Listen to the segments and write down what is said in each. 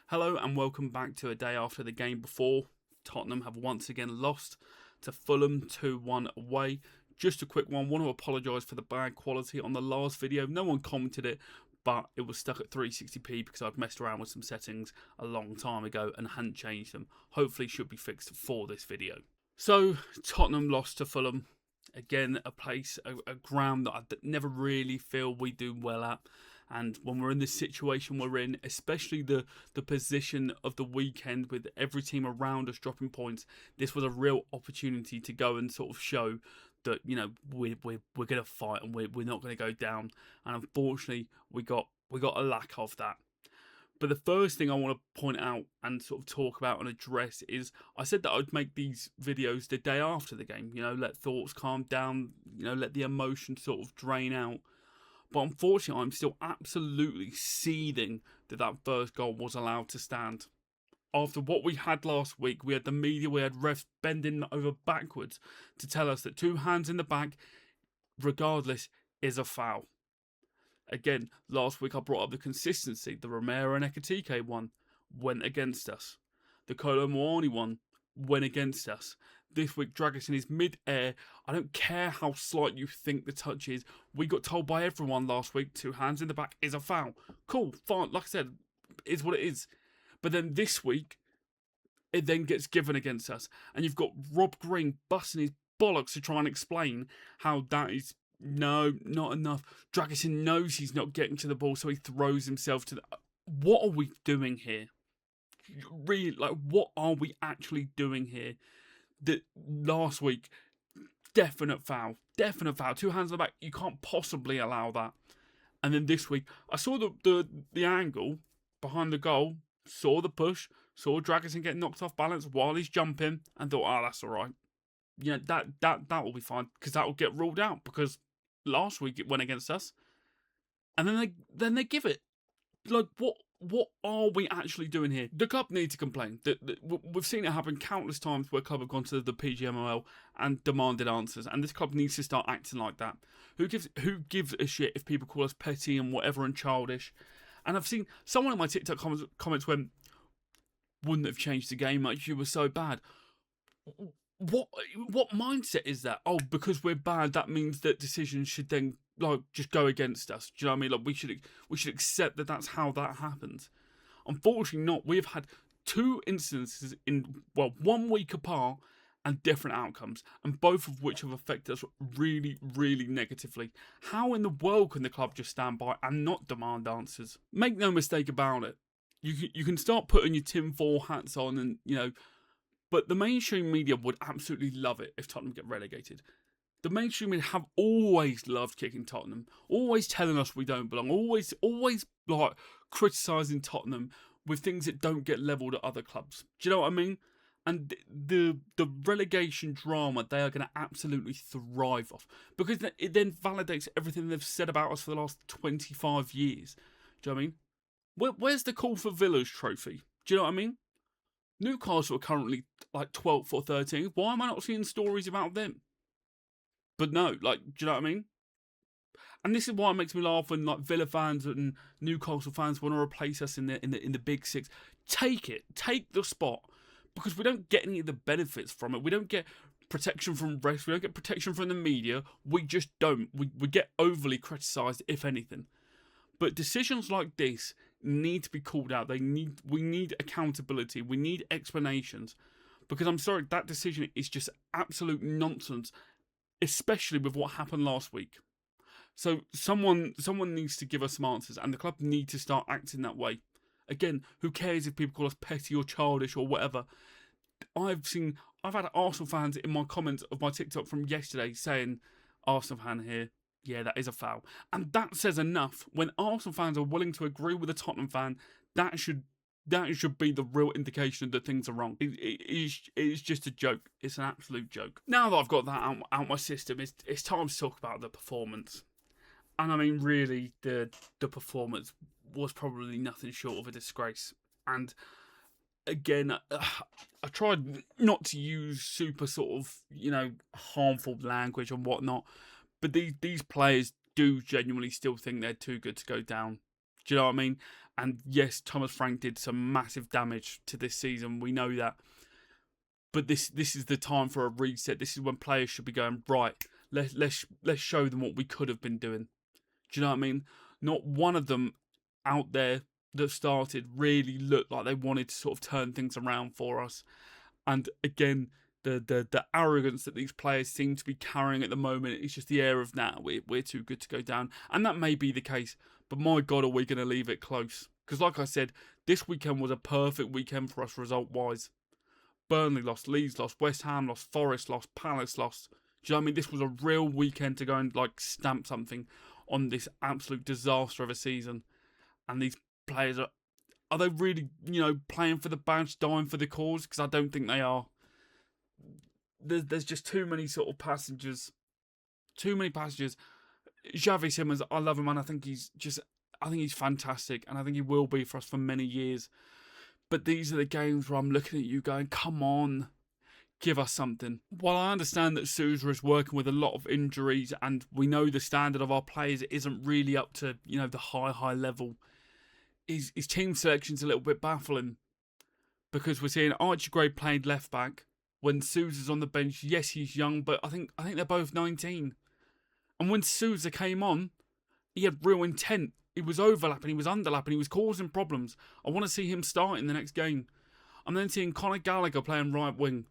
Hello and welcome back to a day after the game before. Tottenham have once again lost to Fulham 2-1 away. Just a quick one, want to apologise for the bad quality on the last video. No one commented it, but it was stuck at 360p because I'd messed around with some settings a long time ago and hadn't changed them. Hopefully should be fixed for this video. So, Tottenham lost to Fulham. Again, a ground that I never really feel we do well at. And when we're in the situation we're in, especially the position of the weekend with every team around us dropping points, this was a real opportunity to go and sort of show that, you know, we're going to fight and we're not going to go down. And unfortunately, we got a lack of that. But the first thing I want to point out and sort of talk about and address is I said that I'd make these videos the day after the game. You know, let thoughts calm down, you know, let the emotion sort of drain out. But unfortunately, I'm still absolutely seething that that first goal was allowed to stand. After what we had last week, we had the media, we had refs bending over backwards to tell us that 2 hands in the back, regardless, is a foul. Again, last week I brought up the consistency. The Romero and Ekitike one went against us. The Kolo Muani one went against us. This week, Dragusin is mid-air. I don't care how slight you think the touch is. We got told by everyone last week 2 hands in the back is a foul. Cool, fine. Like I said, is what it is. But then this week, it then gets given against us. And you've got Rob Green busting his bollocks to try and explain how that is, no, not enough. Dragusin knows he's not getting to the ball, so he throws himself to the... What are we doing here? Really, like, what are we actually doing here? That last week, definite foul. 2 hands on the back. You can't possibly allow that. And then this week, I saw the angle behind the goal, saw the push, saw Dragusin get knocked off balance while he's jumping, and thought, oh, that's all right. You know, that will be fine because that will get ruled out because last week it went against us, and then they give it. Like, what are we actually doing here? The club need to complain. We've seen it happen countless times where club have gone to the PGMOL and demanded answers, and this club needs to start acting like that. Who gives a shit if people call us petty and whatever and childish? And I've seen someone in my TikTok comments went, "Wouldn't have changed the game much. You were so bad." What mindset is that? Oh, because we're bad, that means that decisions should then like just go against us. Do you know what I mean? Like we should accept that that's how that happens. Unfortunately, not. We've had 2 instances in 1 week apart and different outcomes, and both of which have affected us really, really negatively. How in the world can the club just stand by and not demand answers? Make no mistake about it. You can start putting your tinfoil hats on, and you know. But the mainstream media would absolutely love it if Tottenham get relegated. The mainstream media have always loved kicking Tottenham, always telling us we don't belong, always like criticising Tottenham with things that don't get levelled at other clubs. Do you know what I mean? And the relegation drama they are going to absolutely thrive off because it then validates everything they've said about us for the last 25 years. Do you know what I mean? Where's the call for Villa's trophy? Do you know what I mean? Newcastle are currently like 12th or 13th. Why am I not seeing stories about them? But no, like, do you know what I mean? And this is why it makes me laugh when like Villa fans and Newcastle fans want to replace us in the big 6. Take the spot, because we don't get any of the benefits from it. We don't get protection from refs. We don't get protection from the media. We just don't. We get overly criticised, if anything. But decisions like this need to be called out. We need accountability. We need explanations. Because I'm sorry, that decision is just absolute nonsense, especially with what happened last week. So someone needs to give us some answers, and the club need to start acting that way. Again, who cares if people call us petty or childish or whatever? I've had Arsenal fans in my comments of my TikTok from yesterday saying, Arsenal fan here, yeah, that is a foul. And that says enough. When Arsenal fans are willing to agree with a Tottenham fan, that should be the real indication that things are wrong. It is just a joke. It's an absolute joke. Now that I've got that out my system, it's time to talk about the performance. And I mean, really, the performance was probably nothing short of a disgrace. And again, I tried not to use super sort of, you know, harmful language and whatnot. But these players do genuinely still think they're too good to go down. Do you know what I mean? And yes, Thomas Frank did some massive damage to this season. We know that. But this is the time for a reset. This is when players should be going, right, let's show them what we could have been doing. Do you know what I mean? Not one of them out there that started really looked like they wanted to sort of turn things around for us. And again, the arrogance that these players seem to be carrying at the moment is just the air of, nah, we're too good to go down. And that may be the case, but my God, are we going to leave it close? Because like I said, this weekend was a perfect weekend for us result-wise. Burnley lost, Leeds lost, West Ham lost, Forest lost, Palace lost. Do you know what I mean? This was a real weekend to go and stamp something on this absolute disaster of a season. And these players are they really, playing for the badge, dying for the cause? Because I don't think they are. There's just too many sort of passengers. Too many passengers. Xavi Simons, I love him, man. I think he's fantastic, and I think he will be for us for many years. But these are the games where I'm looking at you going, come on, give us something. While I understand that Sousa is working with a lot of injuries, and we know the standard of our players isn't really up to, the high level, his team selection's a little bit baffling. Because we're seeing Archie Gray playing left back when Sousa's on the bench. Yes, he's young, but I think they're both 19. And when Sousa came on, he had real intent. He was overlapping, he was underlapping, he was causing problems. I want to see him start in the next game. I'm then seeing Conor Gallagher playing right wing.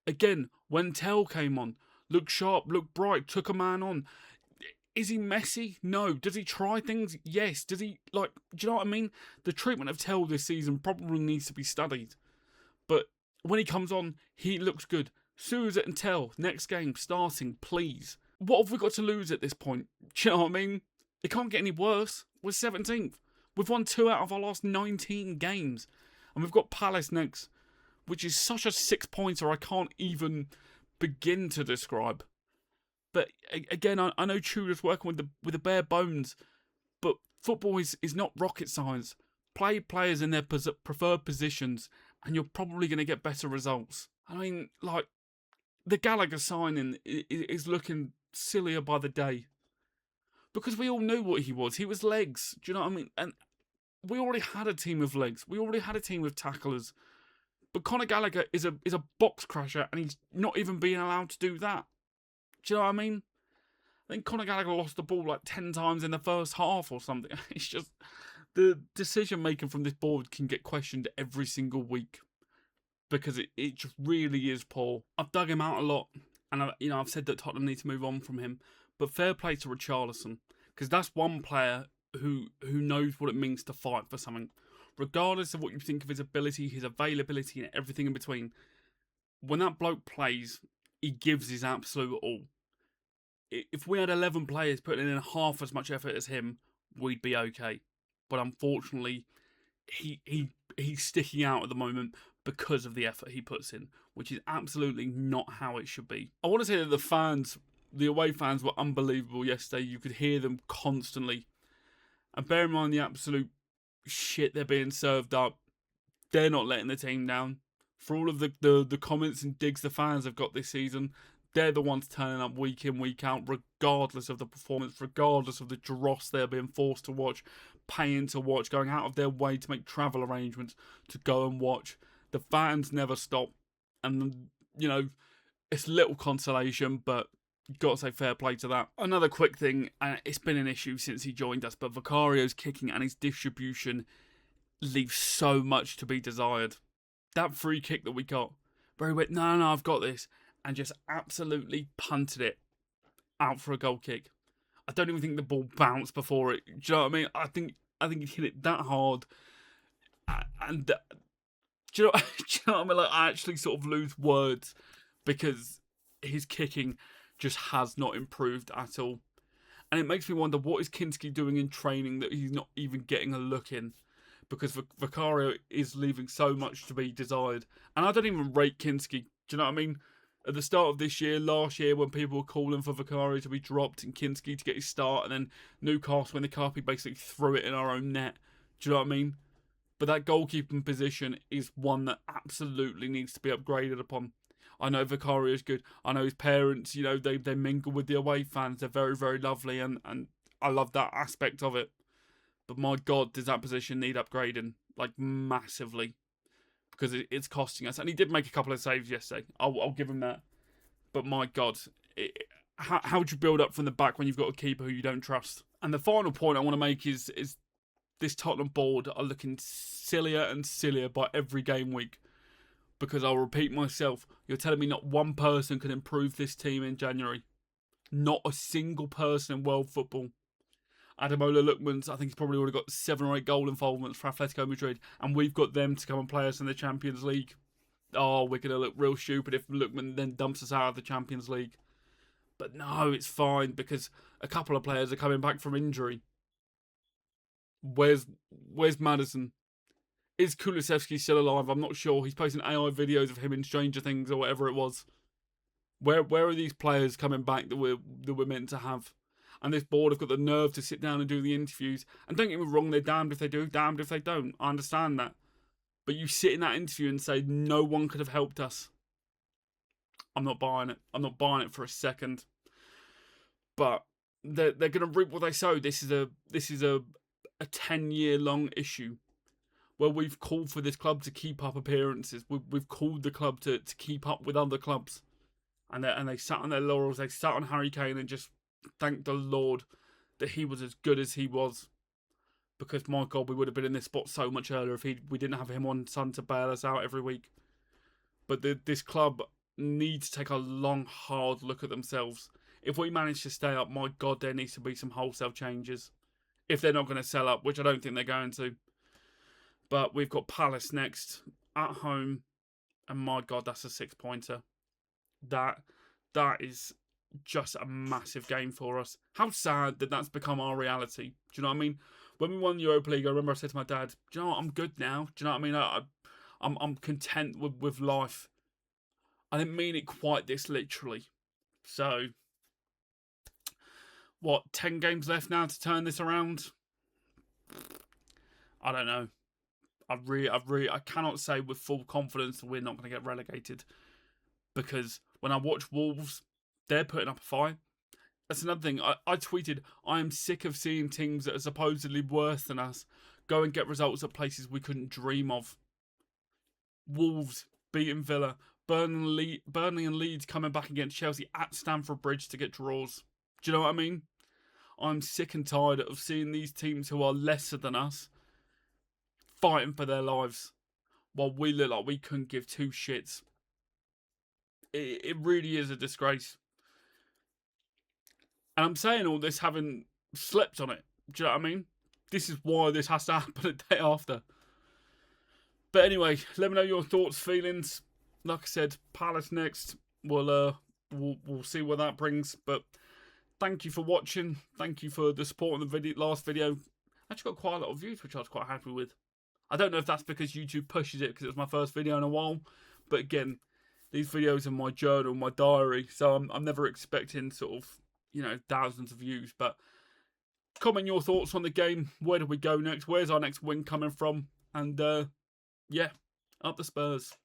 Again, when Tell came on, looked sharp, looked bright, took a man on. Is he messy? No. Does he try things? Yes. Does he, do you know what I mean? The treatment of Tell this season probably needs to be studied. But when he comes on, he looks good. Sousa and Tell, next game, starting, please. What have we got to lose at this point? Do you know what I mean? It can't get any worse. We're 17th. We've won 2 out of our last 19 games. And we've got Palace next, which is such a 6-pointer I can't even begin to describe. But again, I know Tudor's working with the bare bones, but football is not rocket science. Play players in their preferred positions, and you're probably going to get better results. I mean, the Gallagher signing is looking sillier by the day. Because we all knew what he was. He was legs. Do you know what I mean? And we already had a team of legs. We already had a team of tacklers. But Conor Gallagher is a box crusher, and he's not even being allowed to do that. Do you know what I mean? I think Conor Gallagher lost the ball 10 times in the first half or something. It's just the decision making from this board can get questioned every single week because it just really is poor. I've dug him out a lot, and I've said that Tottenham need to move on from him. But fair play to Richarlison, because that's one player who knows what it means to fight for something. Regardless of what you think of his ability, his availability, and everything in between, when that bloke plays, he gives his absolute all. If we had 11 players putting in half as much effort as him, we'd be okay. But unfortunately, he's sticking out at the moment because of the effort he puts in, which is absolutely not how it should be. I want to say that the away fans were unbelievable yesterday. You could hear them constantly. And bear in mind the absolute shit they're being served up. They're not letting the team down. For all of the comments and digs the fans have got this season, they're the ones turning up week in, week out, regardless of the performance, regardless of the dross they're being forced to watch, paying to watch, going out of their way to make travel arrangements to go and watch. The fans never stop. And, it's little consolation, but you've got to say fair play to that. Another quick thing, it's been an issue since he joined us, but Vicario's kicking and his distribution leaves so much to be desired. That free kick that we got, where he went, no, I've got this, and just absolutely punted it out for a goal kick. I don't even think the ball bounced before it. Do you know what I mean? I think he hit it that hard, and do you know what I mean? I actually sort of lose words because his kicking just has not improved at all. And it makes me wonder, what is Kinski doing in training that he's not even getting a look in? Because Vicario is leaving so much to be desired. And I don't even rate Kinski. Do you know what I mean? At the start of this year, last year, when people were calling for Vicario to be dropped and Kinski to get his start, and then Newcastle when the cup, he basically threw it in our own net. Do you know what I mean? But that goalkeeping position is one that absolutely needs to be upgraded upon. I know Vicario is good. I know his parents, they mingle with the away fans. They're very, very lovely, and I love that aspect of it. But my God, does that position need upgrading? Like, massively. Because it's costing us. And he did make a couple of saves yesterday. I'll give him that. But my God, how would you build up from the back when you've got a keeper who you don't trust? And the final point I want to make is this Tottenham board are looking sillier and sillier by every game week. Because I'll repeat myself, you're telling me not one person can improve this team in January. Not a single person in world football. Ademola Lookman's, I think he's probably already got 7 or 8 goal involvements for Atletico Madrid, and we've got them to come and play us in the Champions League. Oh, we're going to look real stupid if Lookman then dumps us out of the Champions League. But no, it's fine, because a couple of players are coming back from injury. Where's Maddison? Is Kulusevski still alive? I'm not sure. He's posting AI videos of him in Stranger Things or whatever it was. Where are these players coming back that we're meant to have? And this board have got the nerve to sit down and do the interviews. And don't get me wrong, they're damned if they do, damned if they don't. I understand that. But you sit in that interview and say, no one could have helped us. I'm not buying it. I'm not buying it for a second. But they're going to reap what they sow. This is a 10-year long issue where we've called for this club to keep up appearances. We've called the club to keep up with other clubs. And they sat on their laurels. They sat on Harry Kane and just thank the Lord that he was as good as he was. Because, my God, we would have been in this spot so much earlier if we didn't have him on Sun to bail us out every week. But this club needs to take a long, hard look at themselves. If we manage to stay up, my God, there needs to be some wholesale changes. If they're not going to sell up, which I don't think they're going to. But we've got Palace next, at home. And, my God, that's a 6-pointer. That is just a massive game for us. How sad that that's become our reality. Do you know what I mean? When we won the Europa League, I remember I said to my dad, do you know what, I'm good now. Do you know what I mean? I'm content with life. I didn't mean it quite this literally. So, what, 10 games left now to turn this around? I don't know. I cannot say with full confidence that we're not going to get relegated. Because when I watch Wolves, they're putting up a fight. That's another thing. I tweeted, I am sick of seeing teams that are supposedly worse than us go and get results at places we couldn't dream of. Wolves beating Villa. Burnley and Leeds coming back against Chelsea at Stamford Bridge to get draws. Do you know what I mean? I'm sick and tired of seeing these teams who are lesser than us fighting for their lives while we look like we couldn't give two shits. It really is a disgrace. And I'm saying all this having slept on it. Do you know what I mean? This is why this has to happen a day after. But anyway, let me know your thoughts, feelings. Like I said, Palace next. We'll see what that brings. But thank you for watching. Thank you for the support on the last video. Actually got quite a lot of views, which I was quite happy with. I don't know if that's because YouTube pushes it because it was my first video in a while. But again, these videos are my journal, my diary. So I'm never expecting sort of, you know, thousands of views. But comment your thoughts on the game. Where do we go next? Where's our next win coming from? And yeah, up the Spurs.